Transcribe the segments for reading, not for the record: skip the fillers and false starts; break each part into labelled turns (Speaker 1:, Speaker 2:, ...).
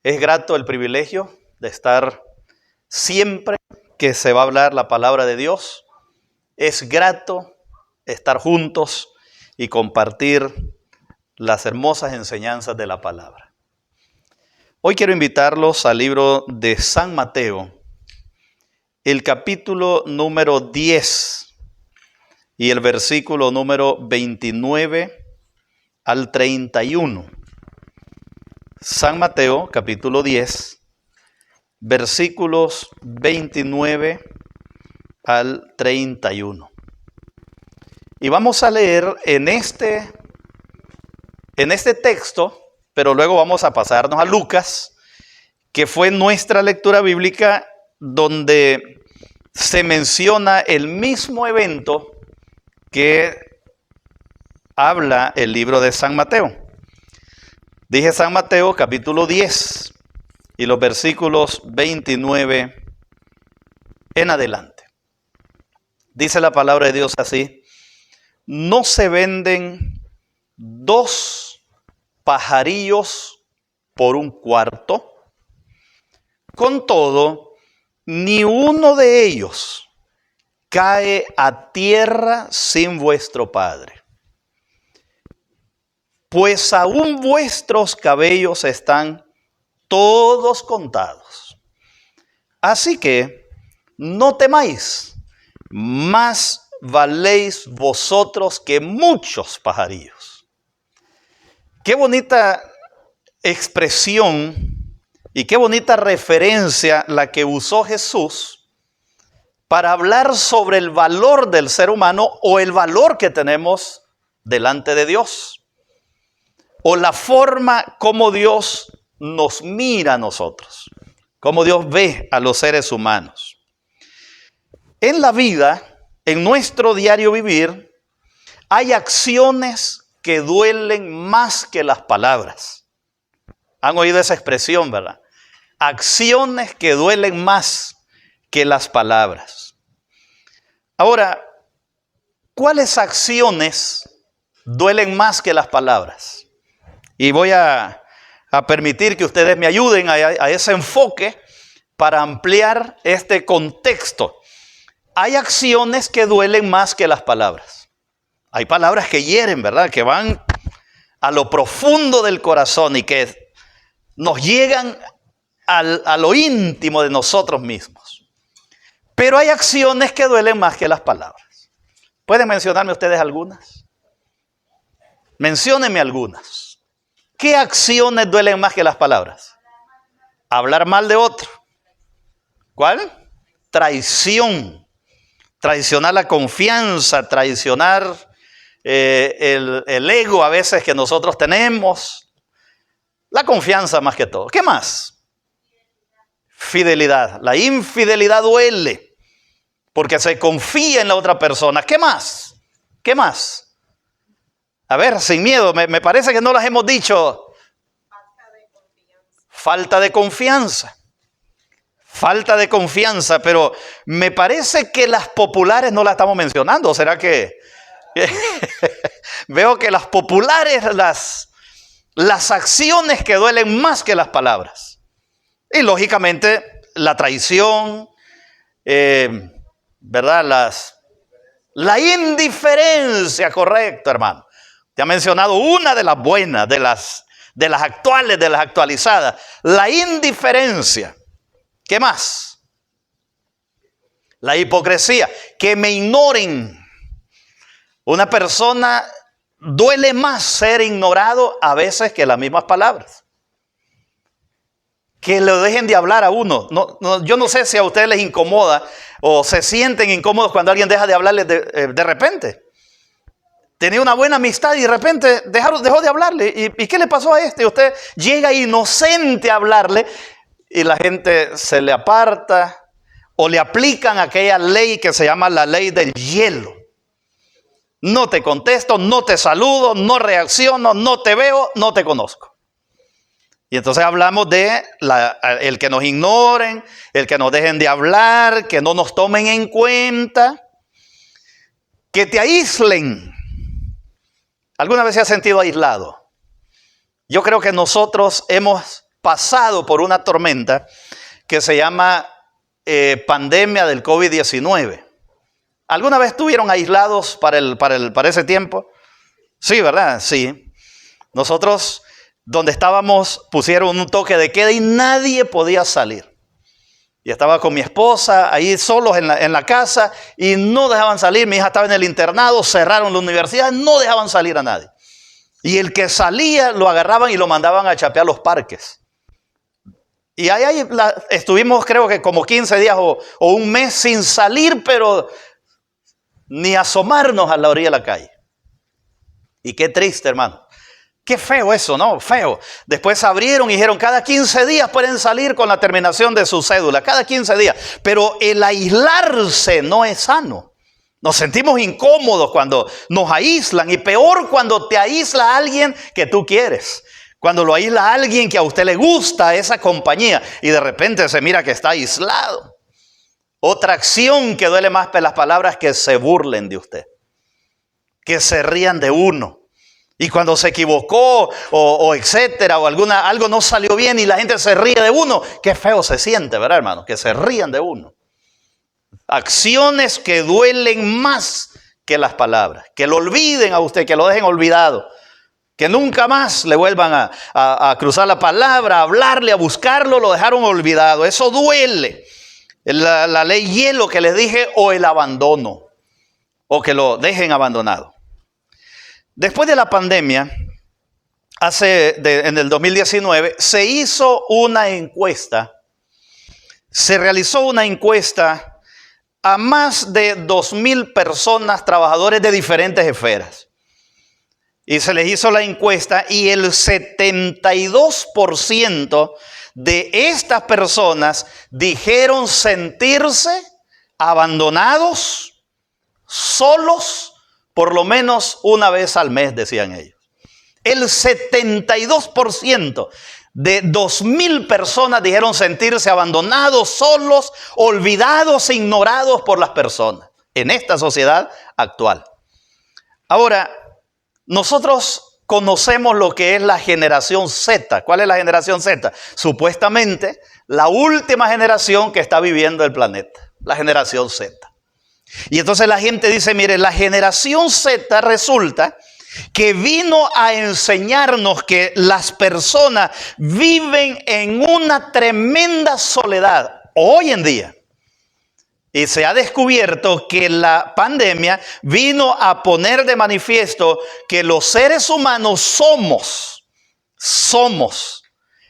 Speaker 1: Es grato el privilegio de estar siempre que se va a hablar la palabra de Dios. Es grato estar juntos y compartir las hermosas enseñanzas de la palabra. Hoy quiero invitarlos al libro de San Mateo, el capítulo número 10 y el versículo número 29 al 31. San Mateo, capítulo 10, versículos 29 al 31. Y vamos a leer en este texto, pero luego vamos a pasarnos a Lucas, que fue nuestra lectura bíblica donde se menciona el mismo evento que habla el libro de San Mateo. Dije San Mateo capítulo 10 y los versículos 29 en adelante. Dice la palabra de Dios así: no se venden 2 pajarillos por un cuarto. Con todo, ni uno de ellos cae a tierra sin vuestro Padre. Pues aún vuestros cabellos están todos contados. Así que no temáis, más valéis vosotros que muchos pajarillos. Qué bonita expresión y qué bonita referencia la que usó Jesús para hablar sobre el valor del ser humano o el valor que tenemos delante de Dios. O la forma como Dios nos mira a nosotros, como Dios ve a los seres humanos. En la vida, en nuestro diario vivir, hay acciones que duelen más que las palabras. ¿Han oído esa expresión, verdad? Acciones que duelen más que las palabras. Ahora, ¿cuáles acciones duelen más que las palabras? Y voy a permitir que ustedes me ayuden a ese enfoque para ampliar este contexto. Hay acciones que duelen más que las palabras. Hay palabras que hieren, ¿verdad? Que van a lo profundo del corazón y que nos llegan a lo íntimo de nosotros mismos. Pero hay acciones que duelen más que las palabras. ¿Pueden mencionarme ustedes algunas? Menciónenme algunas. ¿Qué acciones duelen más que las palabras? Hablar mal de otro. ¿Cuál? Traición. Traicionar la confianza, traicionar el ego a veces que nosotros tenemos. La confianza más que todo. ¿Qué más? Fidelidad. La infidelidad duele porque se confía en la otra persona. ¿Qué más? ¿Qué más? A ver, sin miedo, me parece que no las hemos dicho. Falta de confianza. Falta de confianza, pero me parece que las populares no las estamos mencionando. ¿O será que veo que las populares, las acciones que duelen más que las palabras? Y lógicamente la traición, ¿verdad? La indiferencia, correcto, hermano. Te ha mencionado una de las buenas, de las actuales, de las actualizadas. La indiferencia. ¿Qué más? La hipocresía. Que me ignoren. Una persona duele más ser ignorado a veces que las mismas palabras. Que le dejen de hablar a uno. Yo no sé si a ustedes les incomoda o se sienten incómodos cuando alguien deja de hablarles de repente. Tenía una buena amistad y de repente dejó de hablarle. ¿Y qué le pasó a este? Usted llega inocente a hablarle y la gente se le aparta o le aplican aquella ley que se llama la ley del hielo. No te contesto, no te saludo, no reacciono, no te veo, no te conozco. Y entonces hablamos de el que nos ignoren, el que nos dejen de hablar, que no nos tomen en cuenta, que te aíslen. ¿Alguna vez se ha sentido aislado? Yo creo que nosotros hemos pasado por una tormenta que se llama pandemia del COVID-19. ¿Alguna vez estuvieron aislados para ese tiempo? Sí, ¿verdad? Sí. Nosotros, donde estábamos, pusieron un toque de queda y nadie podía salir. Y estaba con mi esposa ahí solos en la casa y no dejaban salir. Mi hija estaba en el internado, cerraron la universidad, no dejaban salir a nadie. Y el que salía lo agarraban y lo mandaban a chapear los parques. Y ahí estuvimos creo que como 15 días o un mes sin salir, pero ni asomarnos a la orilla de la calle. Y qué triste, hermano. Qué feo eso, ¿no? Feo. Después abrieron y dijeron, cada 15 días pueden salir con la terminación de su cédula. Cada 15 días. Pero el aislarse no es sano. Nos sentimos incómodos cuando nos aíslan. Y peor cuando te aísla alguien que tú quieres. Cuando lo aísla alguien que a usted le gusta esa compañía. Y de repente se mira que está aislado. Otra acción que duele más que las palabras, que se burlen de usted. Que se rían de uno. Y cuando se equivocó o etcétera, o algo no salió bien y la gente se ríe de uno, qué feo se siente, ¿verdad, hermano? Que se rían de uno. Acciones que duelen más que las palabras. Que lo olviden a usted, que lo dejen olvidado. Que nunca más le vuelvan a cruzar la palabra, a hablarle, a buscarlo, lo dejaron olvidado. Eso duele. La ley hielo que les dije, o el abandono, o que lo dejen abandonado. Después de la pandemia, en el 2019, se hizo una encuesta, se realizó una encuesta a más de 2,000 personas, trabajadores de diferentes esferas. Y se les hizo la encuesta y el 72% de estas personas dijeron sentirse abandonados, solos, por lo menos una vez al mes, decían ellos. El 72% de 2,000 personas dijeron sentirse abandonados, solos, olvidados, ignorados por las personas en esta sociedad actual. Ahora, nosotros conocemos lo que es la generación Z. ¿Cuál es la generación Z? Supuestamente la última generación que está viviendo el planeta, la generación Z. Y entonces la gente dice, mire, la generación Z resulta que vino a enseñarnos que las personas viven en una tremenda soledad hoy en día. Y se ha descubierto que la pandemia vino a poner de manifiesto que los seres humanos somos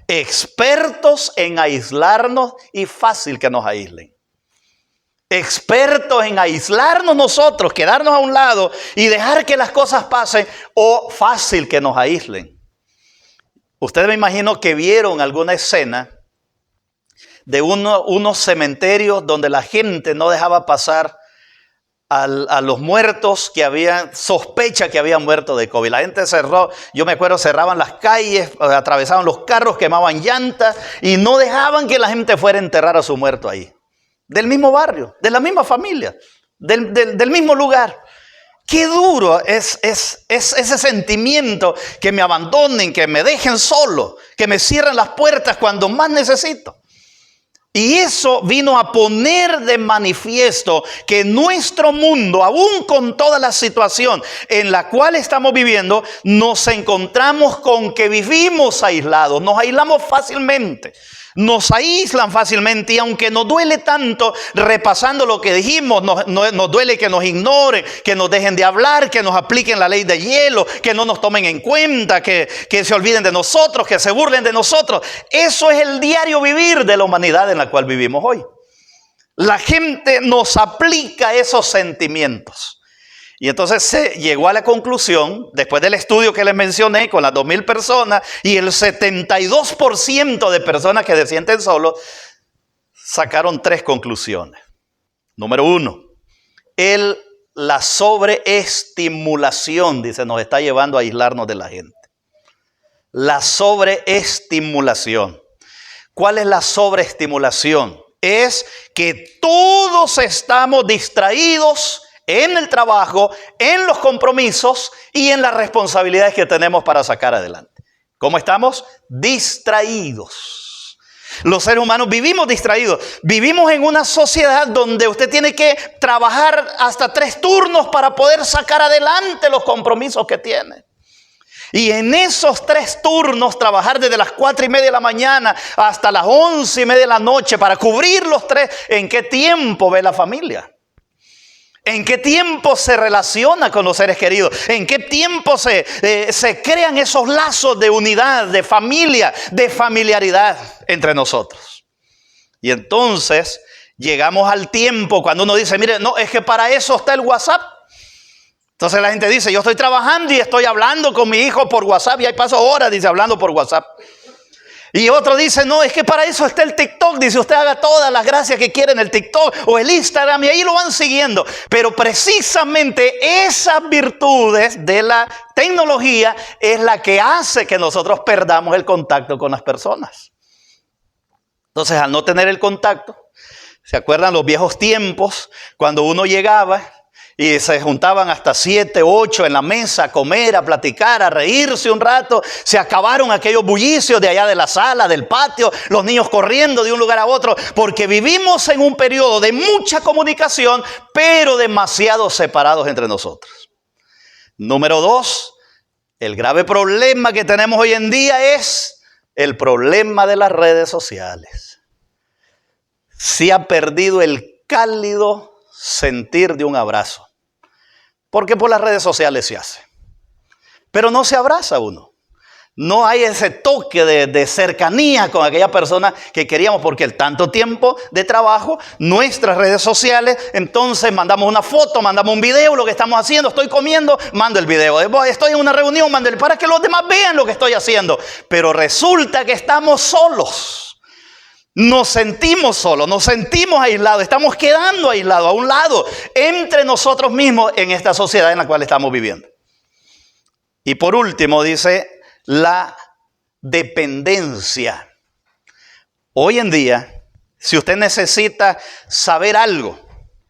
Speaker 1: expertos en aislarnos y fácil que nos aíslen. Expertos en aislarnos nosotros, quedarnos a un lado y dejar que las cosas pasen, o fácil que nos aíslen. Ustedes me imagino que vieron alguna escena de unos cementerios donde la gente no dejaba pasar a los muertos que sospecha que habían muerto de COVID. La gente cerró, yo me acuerdo, cerraban las calles, atravesaban los carros, quemaban llantas y no dejaban que la gente fuera a enterrar a su muerto ahí. Del mismo barrio, de la misma familia, del mismo lugar. Qué duro es ese sentimiento, que me abandonen, que me dejen solo, que me cierren las puertas cuando más necesito. Y eso vino a poner de manifiesto que nuestro mundo, aún con toda la situación en la cual estamos viviendo, nos encontramos con que vivimos aislados, nos aislamos fácilmente. Nos aíslan fácilmente y aunque nos duele tanto, repasando lo que dijimos, nos duele que nos ignoren, que nos dejen de hablar, que nos apliquen la ley de hielo, que no nos tomen en cuenta, que se olviden de nosotros, que se burlen de nosotros. Eso es el diario vivir de la humanidad en la cual vivimos hoy. La gente nos aplica esos sentimientos. Y entonces se llegó a la conclusión, después del estudio que les mencioné con las 2,000 personas y el 72% de personas que se sienten solos, sacaron 3 conclusiones. Número 1, la sobreestimulación, dice, nos está llevando a aislarnos de la gente. La sobreestimulación. ¿Cuál es la sobreestimulación? Es que todos estamos distraídos en el trabajo, en los compromisos y en las responsabilidades que tenemos para sacar adelante. ¿Cómo estamos? Distraídos. Los seres humanos vivimos distraídos. Vivimos en una sociedad donde usted tiene que trabajar hasta 3 turnos para poder sacar adelante los compromisos que tiene. Y en esos 3 turnos, trabajar desde las 4:30 de la mañana hasta las 11:30 de la noche para cubrir los 3, ¿en qué tiempo ve la familia? ¿En qué tiempo se relaciona con los seres queridos? ¿En qué tiempo se crean esos lazos de unidad, de familia, de familiaridad entre nosotros? Y entonces llegamos al tiempo cuando uno dice, mire, no, es que para eso está el WhatsApp. Entonces la gente dice, yo estoy trabajando y estoy hablando con mi hijo por WhatsApp y ahí paso horas, dice, hablando por WhatsApp. Y otro dice, no, es que para eso está el TikTok. Dice, usted haga todas las gracias que quiere en el TikTok o el Instagram y ahí lo van siguiendo. Pero precisamente esas virtudes de la tecnología es la que hace que nosotros perdamos el contacto con las personas. Entonces, al no tener el contacto, ¿se acuerdan los viejos tiempos cuando uno llegaba y se juntaban hasta 7, 8 en la mesa a comer, a platicar, a reírse un rato? Se acabaron aquellos bullicios de allá de la sala, del patio, los niños corriendo de un lugar a otro, porque vivimos en un periodo de mucha comunicación, pero demasiado separados entre nosotros. Número 2, el grave problema que tenemos hoy en día es el problema de las redes sociales. Se ha perdido el cálido sentir de un abrazo, porque por las redes sociales se hace, pero no se abraza uno, no hay ese toque de cercanía con aquella persona que queríamos, porque el tanto tiempo de trabajo, nuestras redes sociales, entonces mandamos una foto, mandamos un video, lo que estamos haciendo, estoy comiendo, mando el video, estoy en una reunión, mando el, para que los demás vean lo que estoy haciendo, pero resulta que estamos solos. Nos sentimos solos, nos sentimos aislados, estamos quedando aislados, a un lado, entre nosotros mismos en esta sociedad en la cual estamos viviendo. Y por último dice la dependencia. Hoy en día, si usted necesita saber algo,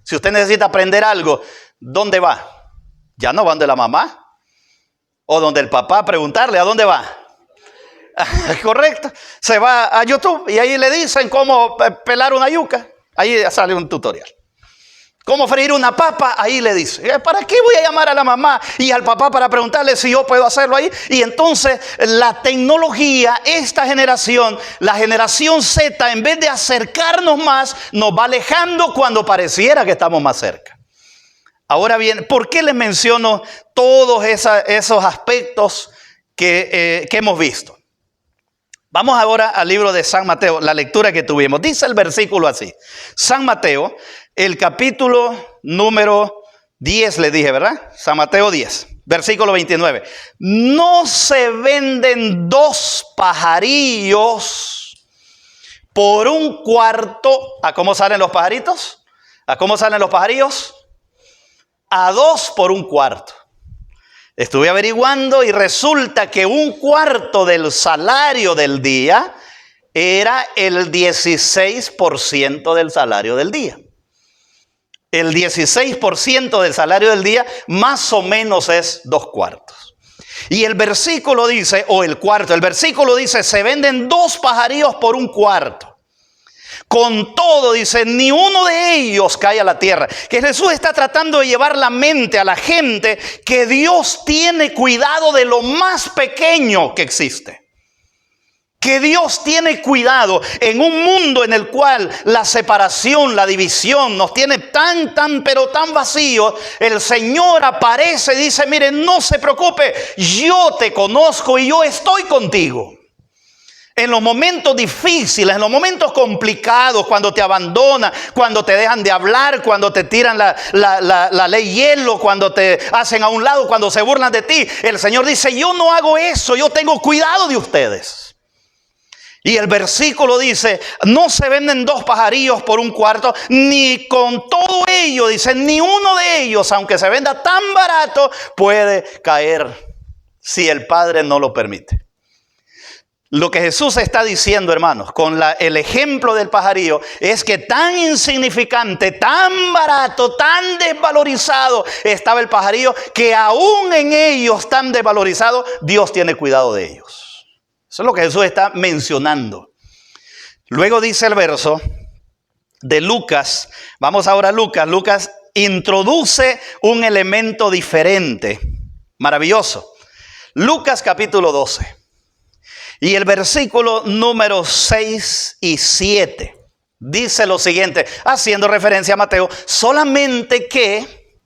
Speaker 1: si usted necesita aprender algo, ¿dónde va? Ya no van de la mamá o donde el papá a preguntarle, ¿a dónde va? Correcto, se va a YouTube y ahí le dicen cómo pelar una yuca, ahí sale un tutorial. Cómo freír una papa, ahí le dice. ¿Para qué voy a llamar a la mamá y al papá para preguntarle si yo puedo hacerlo ahí? Y entonces la tecnología, esta generación, la generación Z, en vez de acercarnos más, nos va alejando cuando pareciera que estamos más cerca. Ahora bien, ¿por qué les menciono todos esos aspectos que hemos visto? Vamos ahora al libro de San Mateo, la lectura que tuvimos. Dice el versículo así. San Mateo, el capítulo número 10, le dije, ¿verdad? San Mateo 10, versículo 29. No se venden 2 pajarillos por un cuarto. ¿A cómo salen los pajaritos? ¿A cómo salen los pajarillos? A 2 por un cuarto. Estuve averiguando y resulta que un cuarto del salario del día era el 16% del salario del día. El 16% del salario del día más o menos es 2 cuartos. Y el versículo dice, el versículo dice, se venden 2 pajarillos por un cuarto. Con todo, dice, ni uno de ellos cae a la tierra. Que Jesús está tratando de llevar la mente a la gente que Dios tiene cuidado de lo más pequeño que existe. Que Dios tiene cuidado en un mundo en el cual la separación, la división nos tiene pero tan vacíos. El Señor aparece y dice, mire, no se preocupe, yo te conozco y yo estoy contigo. En los momentos difíciles, en los momentos complicados, cuando te abandonan, cuando te dejan de hablar, cuando te tiran la ley hielo, cuando te hacen a un lado, cuando se burlan de ti, el Señor dice, yo no hago eso, yo tengo cuidado de ustedes. Y el versículo dice, no se venden 2 pajarillos por un cuarto, ni con todo ello, dice, ni uno de ellos, aunque se venda tan barato, puede caer si el Padre no lo permite. Lo que Jesús está diciendo, hermanos, con el ejemplo del pajarillo, es que tan insignificante, tan barato, tan desvalorizado estaba el pajarillo, que aún en ellos tan desvalorizado, Dios tiene cuidado de ellos. Eso es lo que Jesús está mencionando. Luego dice el verso de Lucas. Vamos ahora a Lucas. Lucas introduce un elemento diferente, maravilloso. Lucas capítulo 12. Y el versículo número 6 y 7 dice lo siguiente, haciendo referencia a Mateo, solamente que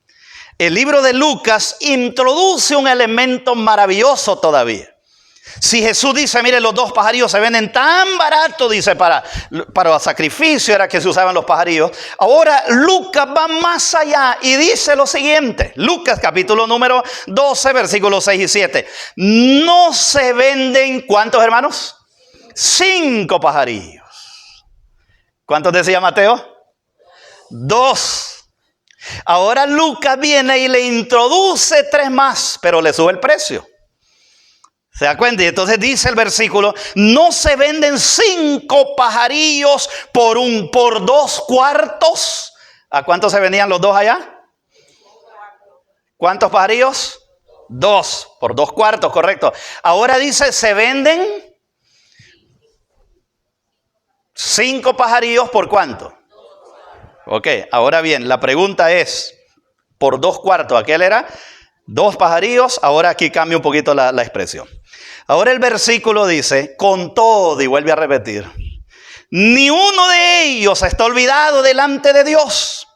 Speaker 1: el libro de Lucas introduce un elemento maravilloso todavía. Si Jesús dice, mire, los 2 pajarillos se venden tan barato, dice, para sacrificio era que se usaban los pajarillos. Ahora Lucas va más allá y dice lo siguiente. Lucas capítulo número 12, versículos 6 y 7. No se venden, ¿cuántos hermanos? 5 pajarillos. ¿Cuántos decía Mateo? 2. Ahora Lucas viene y le introduce 3 más, pero le sube el precio. ¿Se da cuenta? Y entonces dice el versículo, no se venden 5 pajarillos por 2 cuartos. ¿A cuánto se vendían los 2 allá? ¿Cuántos pajarillos? 2 por 2 cuartos, correcto. Ahora dice, se venden 5 pajarillos por ¿cuánto? Ok, ahora bien, la pregunta es, por 2 cuartos, aquel era 2 pajarillos, ahora aquí cambia un poquito la expresión. Ahora el versículo dice, con todo, y vuelve a repetir, ni uno de ellos está olvidado delante de Dios,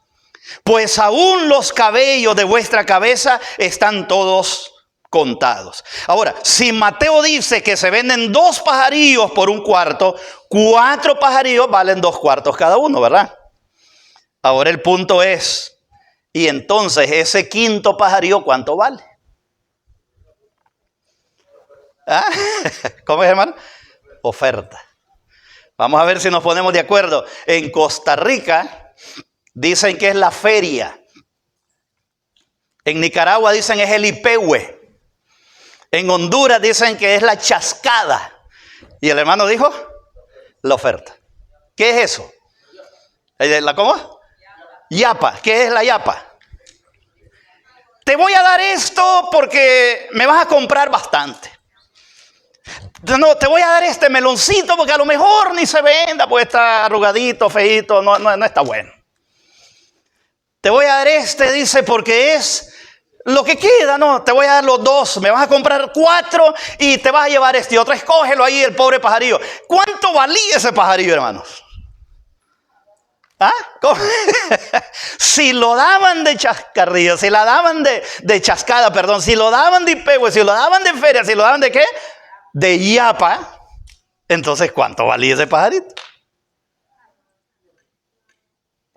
Speaker 1: pues aún los cabellos de vuestra cabeza están todos contados. Ahora, si Mateo dice que se venden 2 pajarillos por 1 cuarto, 4 pajarillos valen 2 cuartos cada uno, ¿verdad? Ahora el punto es, y entonces ese 5.º pajarillo, ¿cuánto vale? ¿Ah? ¿Cómo es, hermano? Oferta. Vamos a ver si nos ponemos de acuerdo. En Costa Rica dicen que es la feria. En Nicaragua dicen es el ipehue. En Honduras dicen que es la chascada. Y el hermano dijo, la oferta. ¿Qué es eso? ¿La cómo? Yapa. ¿Qué es la yapa? Te voy a dar esto porque me vas a comprar bastante. No, te voy a dar este meloncito porque a lo mejor ni se venda, porque está arrugadito, feíto, no está bueno. Te voy a dar este, dice, porque es lo que queda, no, te voy a dar los 2, me vas a comprar 4 y te vas a llevar este otro, escógelo ahí, el pobre pajarillo. ¿Cuánto valía ese pajarillo, hermanos? ¿Ah? Si lo daban de chascarrillo, si la daban de chascada, perdón, si lo daban de ipehue, si lo daban de feria, si lo daban de ¿qué? De yapa, entonces ¿cuánto valía ese pajarito?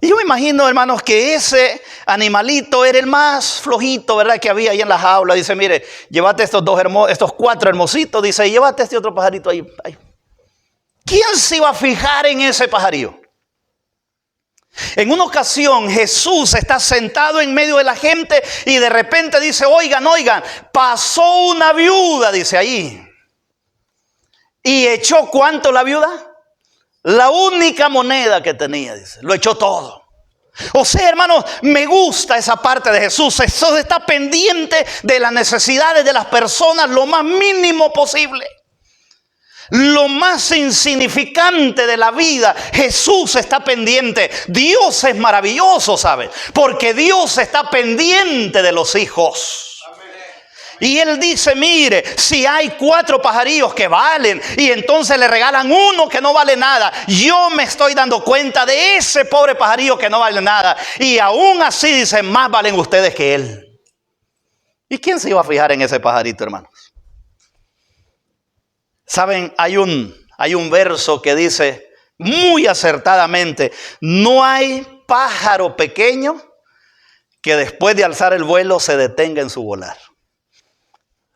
Speaker 1: Y yo me imagino, hermanos, que ese animalito era el más flojito, ¿verdad? Que había ahí en la jaula. Dice, mire, llévate estos 4 hermositos, dice, llévate este otro pajarito ahí. ¿Quién se iba a fijar en ese pajarillo? En una ocasión Jesús está sentado en medio de la gente y de repente dice, oigan, pasó una viuda, dice ahí. ¿Y echó cuánto la viuda? La única moneda que tenía, dice. Lo echó todo. O sea, hermanos, me gusta esa parte de Jesús. Jesús está pendiente de las necesidades de las personas lo más mínimo posible. Lo más insignificante de la vida, Jesús está pendiente. Dios es maravilloso, ¿sabe? Porque Dios está pendiente de los hijos. Y él dice, mire, si hay 4 pajarillos que valen y entonces le regalan uno que no vale nada, yo me estoy dando cuenta de ese pobre pajarillo que no vale nada. Y aún así dice, más valen ustedes que él. ¿Y quién se iba a fijar en ese pajarito, hermanos? Saben, hay un verso que dice muy acertadamente, no hay pájaro pequeño que después de alzar el vuelo se detenga en su volar.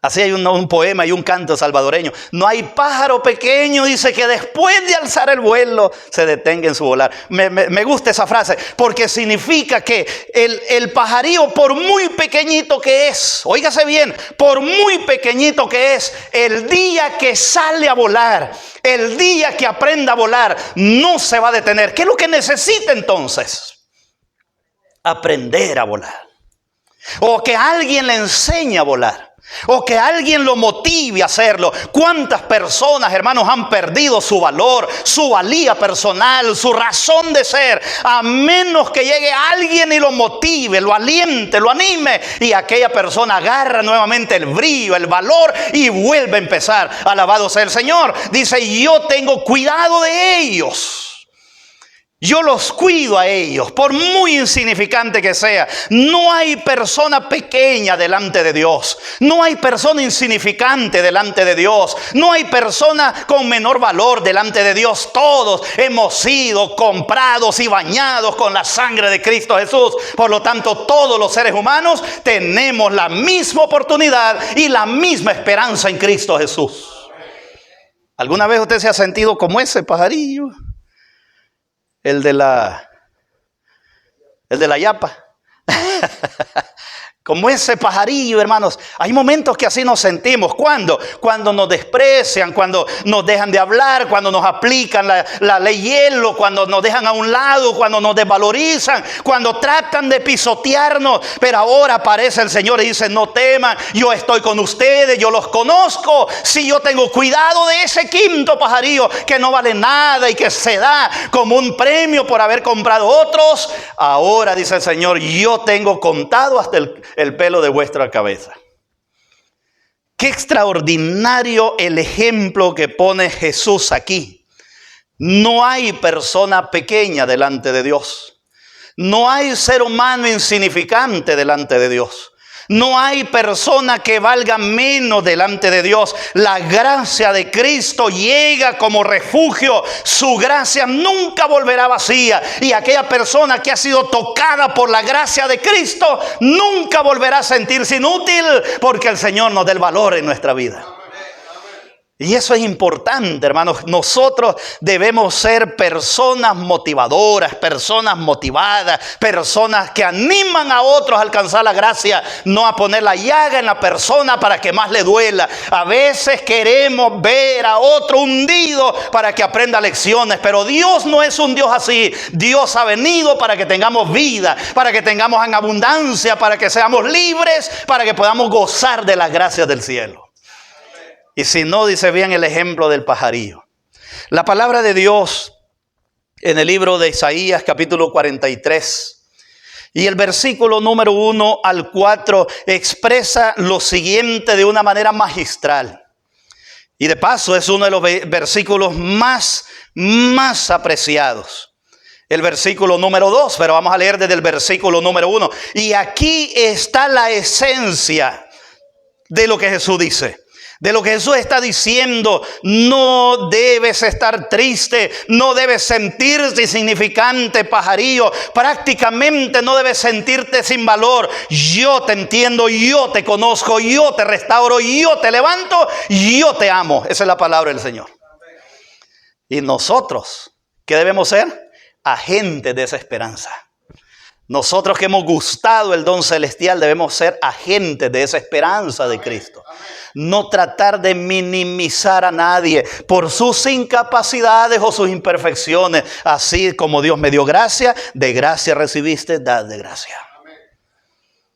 Speaker 1: Así hay un poema y un canto salvadoreño. No hay pájaro pequeño, dice, que después de alzar el vuelo se detenga en su volar. Me gusta esa frase porque significa que el pajarillo, por muy pequeñito que es, óigase bien, por muy pequeñito que es, el día que sale a volar, el día que aprenda a volar, no se va a detener. ¿Qué es lo que necesita entonces? Aprender a volar. O que alguien le enseñe a volar. o que alguien lo motive a hacerlo. ¿Cuántas personas, hermanos, han perdido su valor, su valía personal, su razón de ser, a menos que llegue alguien y lo motive, lo aliente, lo anime, y aquella persona agarra nuevamente el brillo, el valor y vuelve a empezar? Alabado sea el Señor. Dice, yo tengo cuidado de ellos. Yo los cuido a ellos, por muy insignificante que sea. No hay persona pequeña delante de Dios. No hay persona insignificante delante de Dios. No hay persona con menor valor delante de Dios. Todos hemos sido comprados y bañados con la sangre de Cristo Jesús. Por lo tanto, todos los seres humanos tenemos la misma oportunidad y la misma esperanza en Cristo Jesús. ¿Alguna vez usted se ha sentido como ese pajarillo? El de la yapa. Como ese pajarillo, hermanos. Hay momentos que así nos sentimos. ¿Cuándo? Cuando nos desprecian, cuando nos dejan de hablar, cuando nos aplican la ley hielo, cuando nos dejan a un lado, cuando nos desvalorizan, cuando tratan de pisotearnos. Pero ahora aparece el Señor y dice, no teman, yo estoy con ustedes, yo los conozco. Si yo tengo cuidado de ese quinto pajarillo que no vale nada y que se da como un premio por haber comprado otros, ahora dice el Señor, yo tengo contado hasta el pelo de vuestra cabeza. Qué extraordinario el ejemplo que pone Jesús aquí. No hay persona pequeña delante de Dios. No hay ser humano insignificante delante de Dios. No hay persona que valga menos delante de Dios. La gracia de Cristo llega como refugio. Su gracia nunca volverá vacía. Y aquella persona que ha sido tocada por la gracia de Cristo nunca volverá a sentirse inútil, porque el Señor nos da el valor en nuestra vida. Y eso es importante, hermanos. Nosotros debemos ser personas motivadoras, personas motivadas, personas que animan a otros a alcanzar la gracia, no a poner la llaga en la persona para que más le duela. A veces queremos ver a otro hundido para que aprenda lecciones, pero Dios no es un Dios así. Dios ha venido para que tengamos vida, para que tengamos en abundancia, para que seamos libres, para que podamos gozar de las gracias del cielo. Y si no, dice bien el ejemplo del pajarillo. La palabra de Dios en el libro de Isaías capítulo 43 y el versículo número 1 al 4 expresa lo siguiente de una manera magistral. Y de paso es uno de los versículos más apreciados. El versículo número 2, pero vamos a leer desde el versículo número 1. Y aquí está la esencia de lo que Jesús dice. De lo que Jesús está diciendo. No debes estar triste, no debes sentirte insignificante, pajarillo. Prácticamente no debes sentirte sin valor. Yo te entiendo, yo te conozco, yo te restauro, yo te levanto, yo te amo. Esa es la palabra del Señor. Y nosotros, ¿qué debemos ser? Agentes de esa esperanza. Nosotros que hemos gustado el don celestial debemos ser agentes de esa esperanza de Cristo. No tratar de minimizar a nadie por sus incapacidades o sus imperfecciones. Así como Dios me dio gracia, de gracia recibiste, dad de gracia.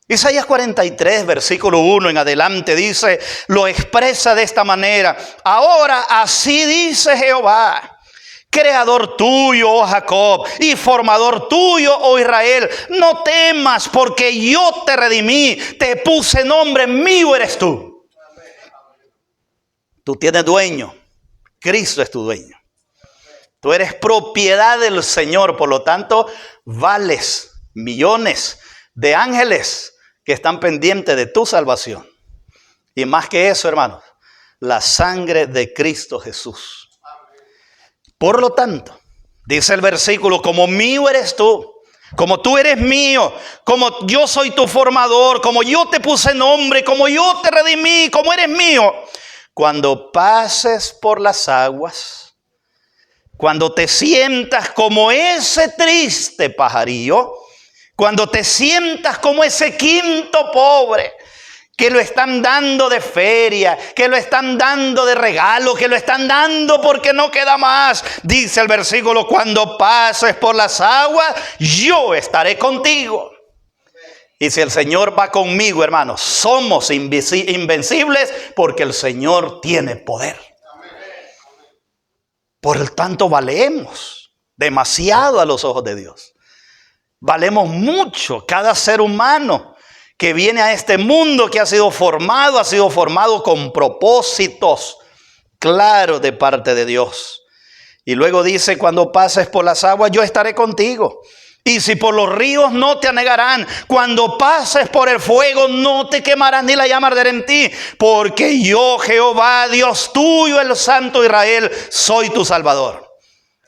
Speaker 1: Isaías 43, versículo 1 en adelante dice, lo expresa de esta manera. Ahora así dice Jehová, creador tuyo, oh Jacob, y formador tuyo, oh Israel. No temas, porque yo te redimí, te puse nombre, mío eres tú. Tú tienes dueño, Cristo es tu dueño. Tú eres propiedad del Señor, por lo tanto, vales millones de ángeles que están pendientes de tu salvación. Y más que eso, hermanos, la sangre de Cristo Jesús. Por lo tanto, dice el versículo, como mío eres tú, como tú eres mío, como yo soy tu formador, como yo te puse nombre, como yo te redimí, como eres mío. Cuando pases por las aguas, cuando te sientas como ese triste pajarillo, cuando te sientas como ese quinto pobre, que lo están dando de feria, que lo están dando de regalo, que lo están dando porque no queda más. Dice el versículo, cuando pases por las aguas, yo estaré contigo. Y si el Señor va conmigo, hermanos, somos invencibles porque el Señor tiene poder. Por el tanto, valemos demasiado a los ojos de Dios. Valemos mucho. Cada ser humano que viene a este mundo, que ha sido formado con propósitos claros de parte de Dios. Y luego dice, cuando pases por las aguas, yo estaré contigo. Y si por los ríos, no te anegarán. Cuando pases por el fuego, no te quemarán ni la llama arderá en ti. Porque yo, Jehová, Dios tuyo, el Santo Israel, soy tu Salvador.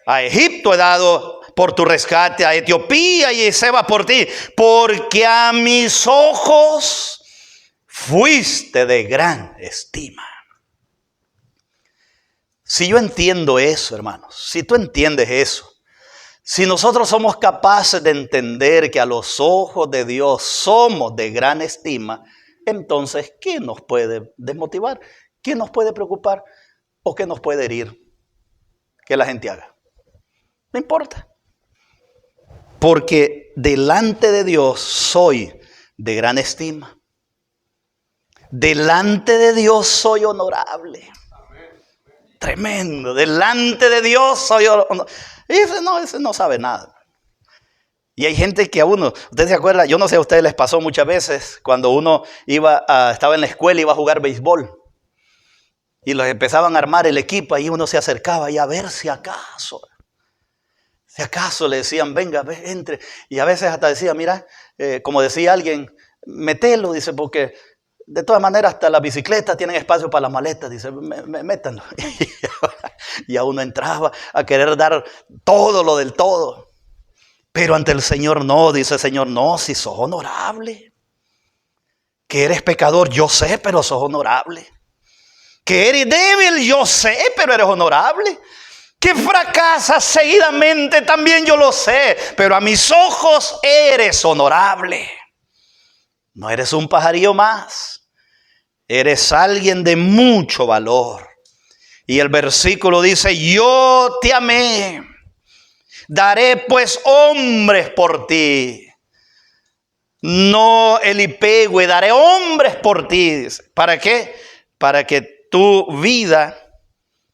Speaker 1: A Egipto he dado por tu rescate, a Etiopía y Seba por ti. Porque a mis ojos fuiste de gran estima. Si yo entiendo eso, hermanos, si tú entiendes eso, si nosotros somos capaces de entender que a los ojos de Dios somos de gran estima, entonces, ¿qué nos puede desmotivar? ¿Qué nos puede preocupar? ¿O qué nos puede herir? Que la gente haga. No importa. Porque delante de Dios soy de gran estima. Delante de Dios soy honorable. Tremendo. Delante de Dios soy honorable. Ese no sabe nada. Y hay gente que a uno, ¿usted se acuerda? Yo no sé, a ustedes les pasó muchas veces cuando uno estaba en la escuela y iba a jugar béisbol. Y los empezaban a armar el equipo y uno se acercaba y a ver si acaso le decían, venga, entre. Y a veces hasta decía, mira, como decía alguien, metelo, dice, porque de todas maneras hasta las bicicletas tienen espacio para las maletas, dice, métanlo. Y a uno entraba a querer dar todo lo del todo. Pero ante el Señor no, dice el Señor, no, si sos honorable. Que eres pecador, yo sé, pero sos honorable. Que eres débil, yo sé, pero eres honorable. Que fracasas seguidamente, también yo lo sé, pero a mis ojos eres honorable. No eres un pajarillo más, eres alguien de mucho valor. Y el versículo dice, yo te amé, daré pues hombres por ti. No elipegüe, daré hombres por ti. ¿Para qué? Para que tu vida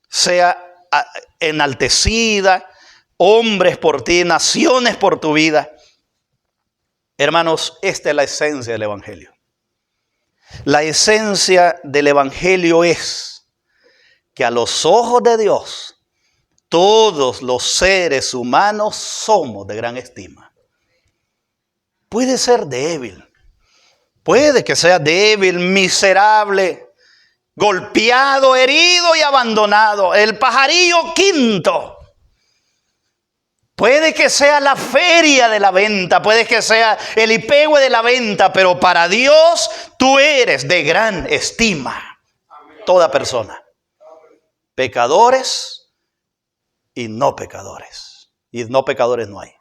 Speaker 1: sea enaltecida, hombres por ti, naciones por tu vida. Hermanos, esta es la esencia del Evangelio. La esencia del Evangelio es que a los ojos de Dios, todos los seres humanos somos de gran estima. Puede ser débil, puede que sea débil, miserable, golpeado, herido y abandonado, el pajarillo quinto. Puede que sea la feria de la venta, puede que sea el hipegüe de la venta, pero para Dios tú eres de gran estima. Toda persona. Pecadores y no pecadores. Y no pecadores no hay.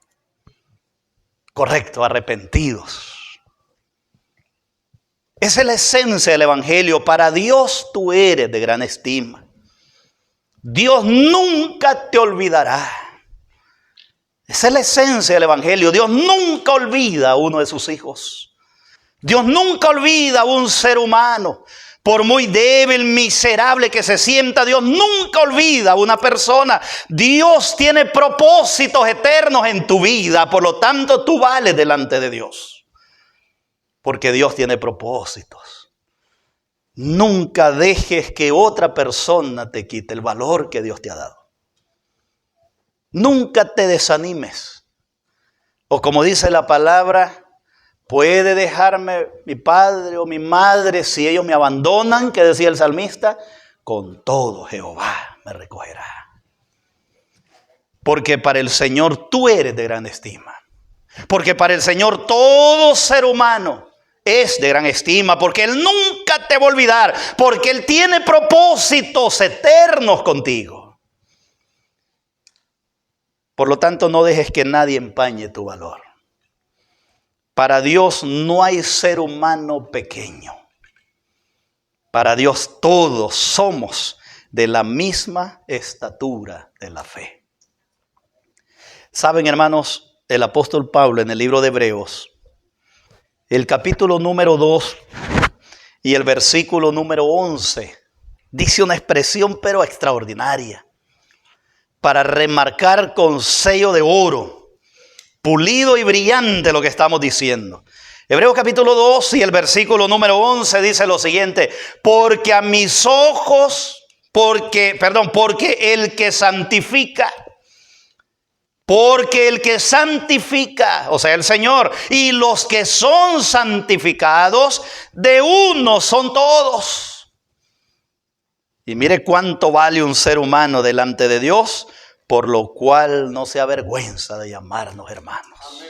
Speaker 1: Correcto, arrepentidos. Esa es la esencia del Evangelio. Para Dios tú eres de gran estima. Dios nunca te olvidará. Esa es la esencia del Evangelio. Dios nunca olvida a uno de sus hijos. Dios nunca olvida a un ser humano. Por muy débil, miserable que se sienta, Dios nunca olvida a una persona. Dios tiene propósitos eternos en tu vida. Por lo tanto, tú vales delante de Dios. Porque Dios tiene propósitos. Nunca dejes que otra persona te quite el valor que Dios te ha dado. Nunca te desanimes. O como dice la palabra, puede dejarme mi padre o mi madre si ellos me abandonan, que decía el salmista, con todo Jehová me recogerá. Porque para el Señor tú eres de gran estima. Porque para el Señor todo ser humano es de gran estima. Porque Él nunca te va a olvidar. Porque Él tiene propósitos eternos contigo. Por lo tanto, no dejes que nadie empañe tu valor. Para Dios no hay ser humano pequeño. Para Dios todos somos de la misma estatura de la fe. Saben, hermanos, el apóstol Pablo en el libro de Hebreos, El capítulo número 2 y el versículo número 11 dice una expresión pero extraordinaria para remarcar con sello de oro, pulido y brillante lo que estamos diciendo. Hebreos capítulo 2 y el versículo número 11 dice lo siguiente: porque a mis ojos, porque el que santifica, o sea, el Señor, y los que son santificados, de uno son todos. Y mire cuánto vale un ser humano delante de Dios, por lo cual no se avergüenza de llamarnos hermanos.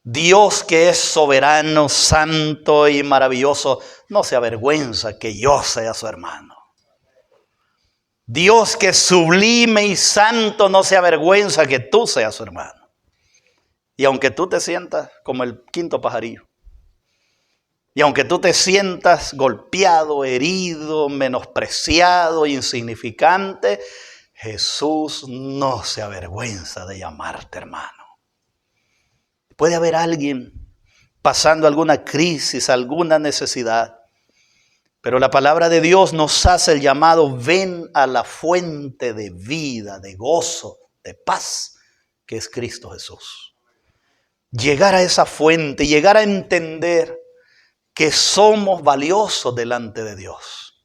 Speaker 1: Dios, que es soberano, santo y maravilloso, no se avergüenza que yo sea su hermano. Dios, que es sublime y santo, no se avergüenza que tú seas su hermano. Y aunque tú te sientas como el quinto pajarillo, y aunque tú te sientas golpeado, herido, menospreciado, insignificante, Jesús no se avergüenza de llamarte hermano. Puede haber alguien pasando alguna crisis, alguna necesidad, pero la palabra de Dios nos hace el llamado: ven a la fuente de vida, de gozo, de paz, que es Cristo Jesús. Llegar a esa fuente, llegar a entender que somos valiosos delante de Dios.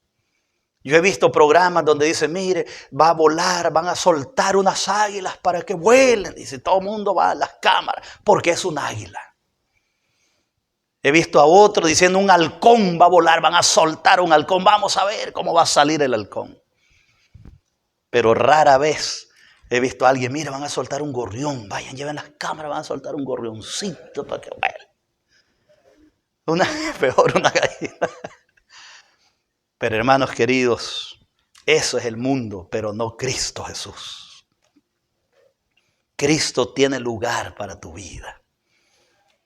Speaker 1: Yo he visto programas donde dicen: mire, va a volar, van a soltar unas águilas para que vuelen. Dice, todo el mundo va a las cámaras porque es un águila. He visto a otro diciendo: un halcón va a volar, van a soltar un halcón, vamos a ver cómo va a salir el halcón. Pero rara vez he visto a alguien: mire, van a soltar un gorrión, vayan, lleven las cámaras, van a soltar un gorrioncito para que vuele. Peor una gallina. Pero hermanos queridos, eso es el mundo, pero no Cristo Jesús. Cristo tiene lugar para tu vida.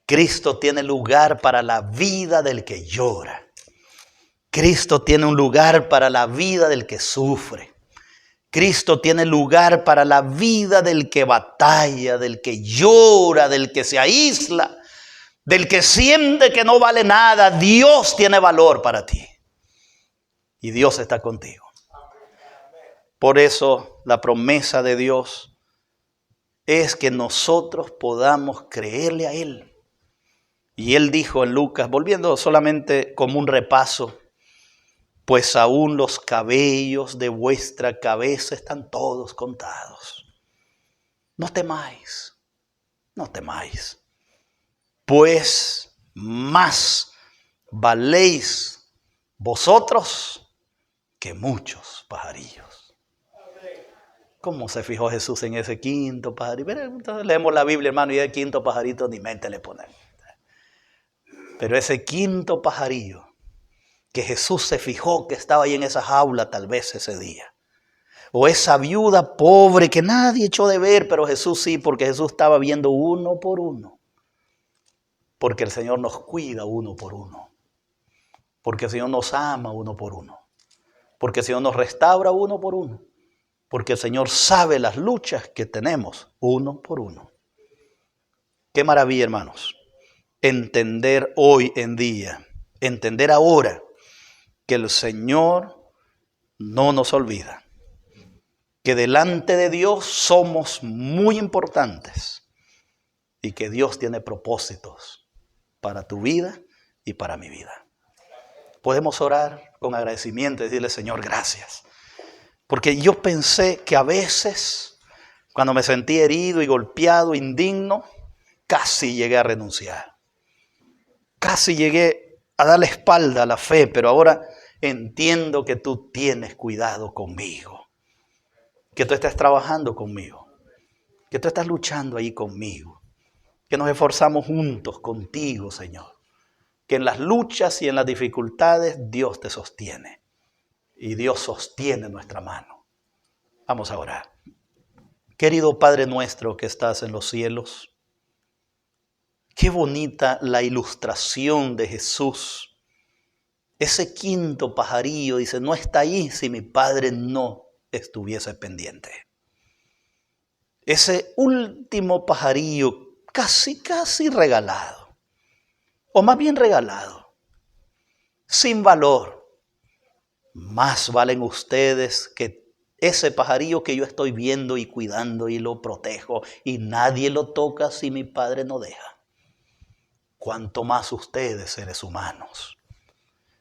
Speaker 1: Cristo tiene lugar para la vida del que llora. Cristo tiene un lugar para la vida del que sufre. Cristo tiene lugar para la vida del que batalla, del que llora, del que se aísla, del que siente que no vale nada. Dios tiene valor para ti. Y Dios está contigo. Por eso la promesa de Dios es que nosotros podamos creerle a Él. Y Él dijo en Lucas, volviendo solamente como un repaso: pues aún los cabellos de vuestra cabeza están todos contados. No temáis, no temáis. Pues más valéis vosotros que muchos pajarillos. ¿Cómo se fijó Jesús en ese quinto pajarito? Entonces leemos la Biblia, hermano, y el quinto pajarito ni mente le ponemos. Pero ese quinto pajarillo que Jesús se fijó que estaba ahí en esa jaula tal vez ese día. O esa viuda pobre que nadie echó de ver, pero Jesús sí, porque Jesús estaba viendo uno por uno. Porque el Señor nos cuida uno por uno. Porque el Señor nos ama uno por uno. Porque el Señor nos restaura uno por uno. Porque el Señor sabe las luchas que tenemos uno por uno. Qué maravilla, hermanos. Entender hoy en día, entender ahora que el Señor no nos olvida, que delante de Dios somos muy importantes y que Dios tiene propósitos para tu vida y para mi vida. Podemos orar con agradecimiento y decirle: Señor, gracias. Porque yo pensé que a veces, cuando me sentí herido y golpeado, indigno, casi llegué a renunciar. Casi llegué a dar la espalda a la fe, pero ahora entiendo que tú tienes cuidado conmigo. Que tú estás trabajando conmigo. Que tú estás luchando ahí conmigo. Que nos esforzamos juntos contigo, Señor. Que en las luchas y en las dificultades Dios te sostiene. Y Dios sostiene nuestra mano. Vamos a orar. Querido Padre nuestro que estás en los cielos, qué bonita la ilustración de Jesús. Ese quinto pajarillo dice: no está ahí si mi Padre no estuviese pendiente. Ese último pajarillo casi regalado. o más bien regalado, sin valor. Más valen ustedes que ese pajarillo que yo estoy viendo y cuidando y lo protejo y nadie lo toca si mi Padre no deja. Cuanto más ustedes, seres humanos.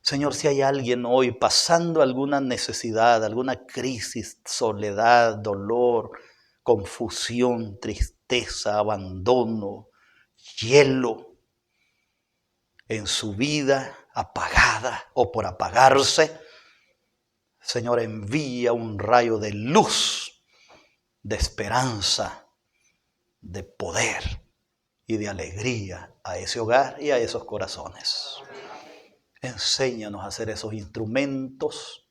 Speaker 1: Señor, si hay alguien hoy pasando alguna necesidad, alguna crisis, soledad, dolor, confusión, tristeza, abandono, hielo en su vida apagada o por apagarse, Señor, envía un rayo de luz, de esperanza, de poder y de alegría a ese hogar y a esos corazones. Enséñanos a ser esos instrumentos,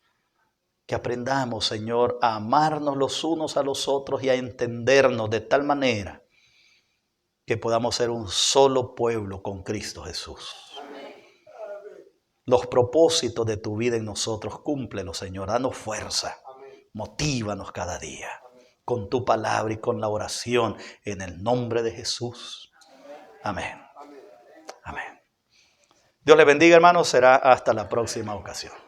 Speaker 1: que aprendamos, Señor, a amarnos los unos a los otros y a entendernos de tal manera que podamos ser un solo pueblo con Cristo Jesús. Los propósitos de tu vida en nosotros, cúmplelos, Señor. Danos fuerza. Motívanos cada día con tu palabra y con la oración en el nombre de Jesús. Amén. Amén. Dios les bendiga, hermanos. Será hasta la próxima ocasión.